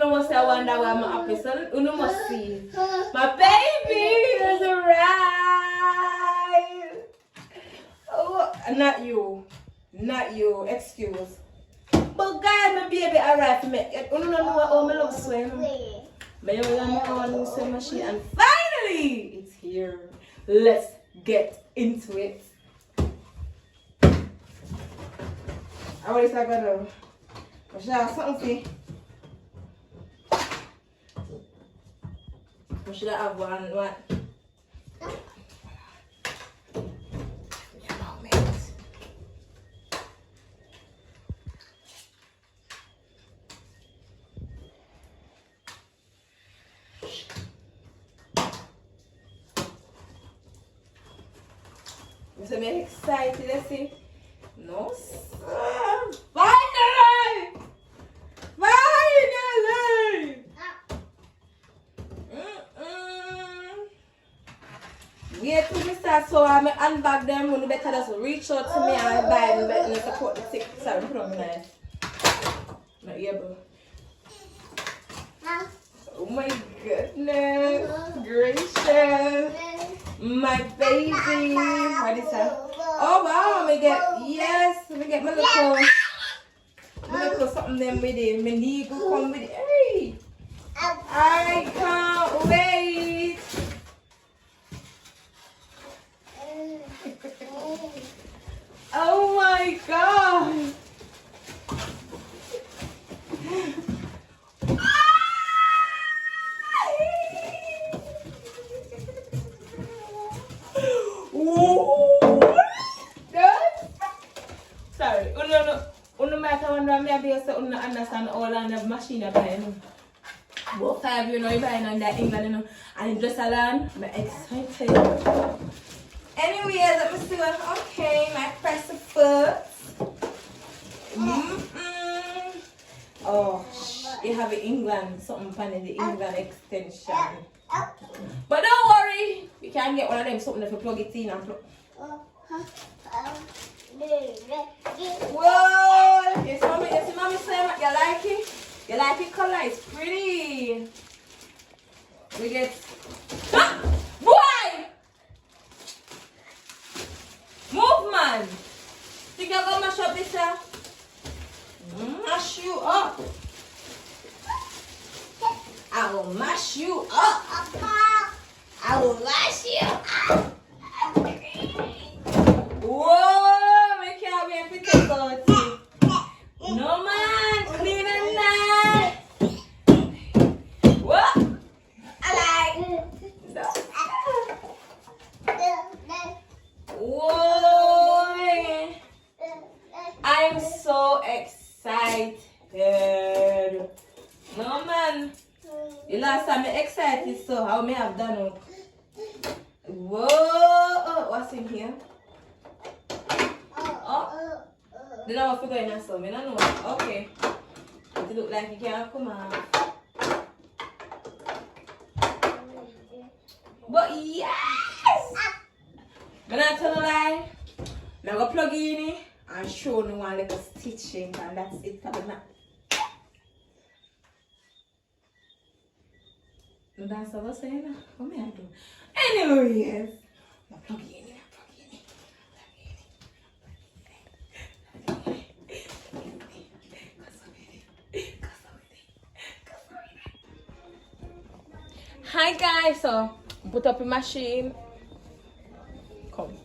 must I wonder why I'm happy. So you must see. My baby has arrived. Oh, not you. Not you. Excuse. But guys, my baby arrived. You don't know what I love swim. But you want to swim machine. And finally, it's here. Let's get into it. What is that going to do? I should have something. I should have one. What? I'm excited, let's see. No, sir. Finally! Finally! Wait till we start, so I'm unbag them. When you better just reach out to me and buy them and support the sick. Sorry, put on my not able. Oh my goodness. Gracious. My baby. What is that? Oh wow, we get my little something them with it. My knee will come with it. Hey! I can't wait. Oh my god. Sorry, no matter when I'm here, so I understand all on the machine I'm buying. But 5 you know, you're buying on that England, you know, and in just a land, I'm excited. Anyways, let me see what, okay, my press the foot. Oh, you have in England, something funny, the England extension. But don't worry, you can get one of them, something if you plug it in and plug. Whoa! You see mommy say you like it? You like it color? It's pretty. We get boy! Move man! Think you're gonna mash up this mash you up. I will mash you up. I will mash you up. Whoa, we can't wait to take out it. No man, clean and nice. What? I like. Whoa, I'm so excited. No man, the last time I excited, so how may I have done it? Whoa, what's in here? Oh, they don't have to go in and so, I don't know. Okay. It look like you can't come out. But yes! I'm not tell a lie. I'm going to plug in and show you one little stitching, and that's it for the night. That's what I was saying. What may I do? Anyways, I'm plug in. Hi guys, so put up a machine. Come.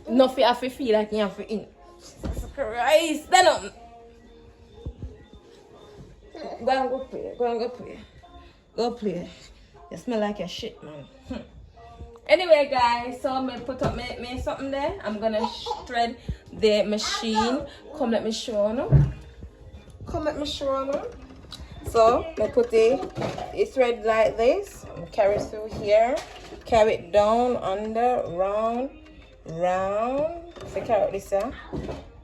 Nothing have to feel like you have to in. Jesus Christ, stand up. Go and go play. Go and go play. Go play. You smell like a shit, man. Anyway, guys, so I'm gonna put up me something there. I'm gonna thread the machine. Come, let me show you. Come, let me show you. So I put the thread like this. Carry it through here. Carry it down, under, round. So carry this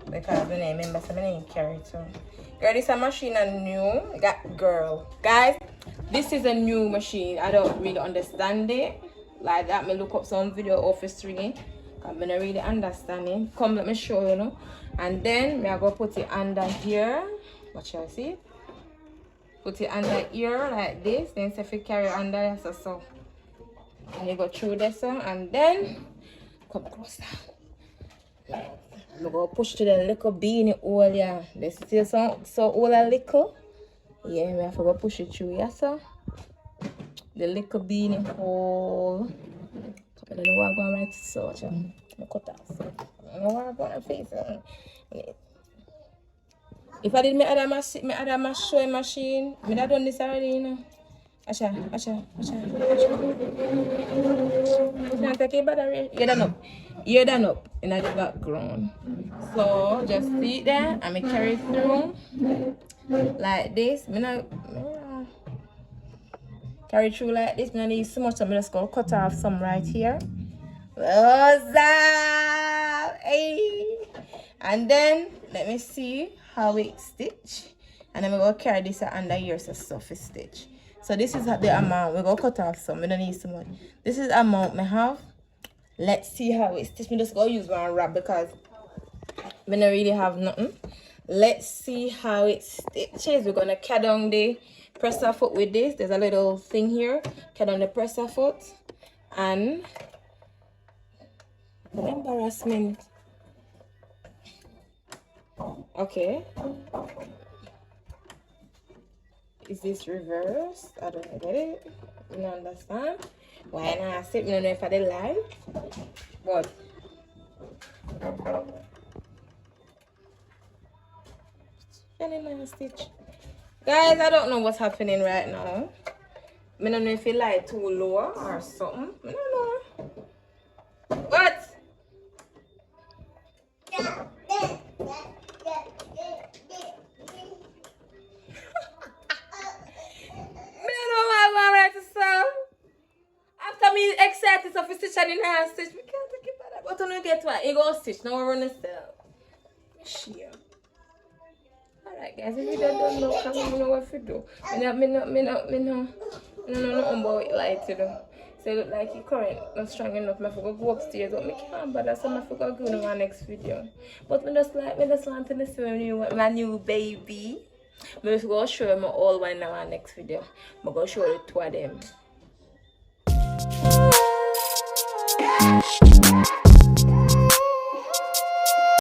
because the name, remember, so my name carry it too. Girl, this is a machine and new. Girl, guys, this is a new machine. I don't really understand it like that. Me look up some video of it stringing. I'm not really understanding. Come, let me show you, know. And then I go put it under here. What shall I see? put it under here like this. Then if you carry under so. And you go through this one and then come closer. I'm gonna push to the little beanie hole, yeah. This is so all a little. Yeah, we have to go push it through, yeah, so. The little beanie hole. I don't know what I'm going to write so. I cut off. I don't know what I'm going to face. If I did my other sewing machine, I have done this already, you know. Asha. Now take a battery. You're done up in the background. So just see it there and I carry it through like this. Carry through like this. I don't need so much. I'm just going to cut off some right here. What's up? Hey. And then let me see how we stitch. And then we're going to carry this under here so surface stitch. So this is the amount. We're going to cut off some. We don't need so much. This is the amount I have. Let's see how we stitch. I'm just going to use one wrap because we don't really have nothing. Let's see how it stitches. We're going to cut down the presser foot with this. There's a little thing here. Cut down the presser foot. And embarrassment. Okay. Is this reversed? I don't get it. You don't understand? Why not sit? I don't know if I did live. What? Any nice stitch. Guys, I don't know what's happening right now. I don't know if it light too low or something. I don't know. What? After me excited of stitch and in hand stitch, we can't take it back. But when we get one, it go stitch. Now we're running still. Shit. Alright guys, if you don't know, come on, know what to do. I know nothing about it like to do. So it look like your current not strong enough. I forgot go upstairs, but I can't bother, so I forgot go to my next video. But I just want to see my new baby. I'm going to show you my all one in my next video. I'm going to show you two of them.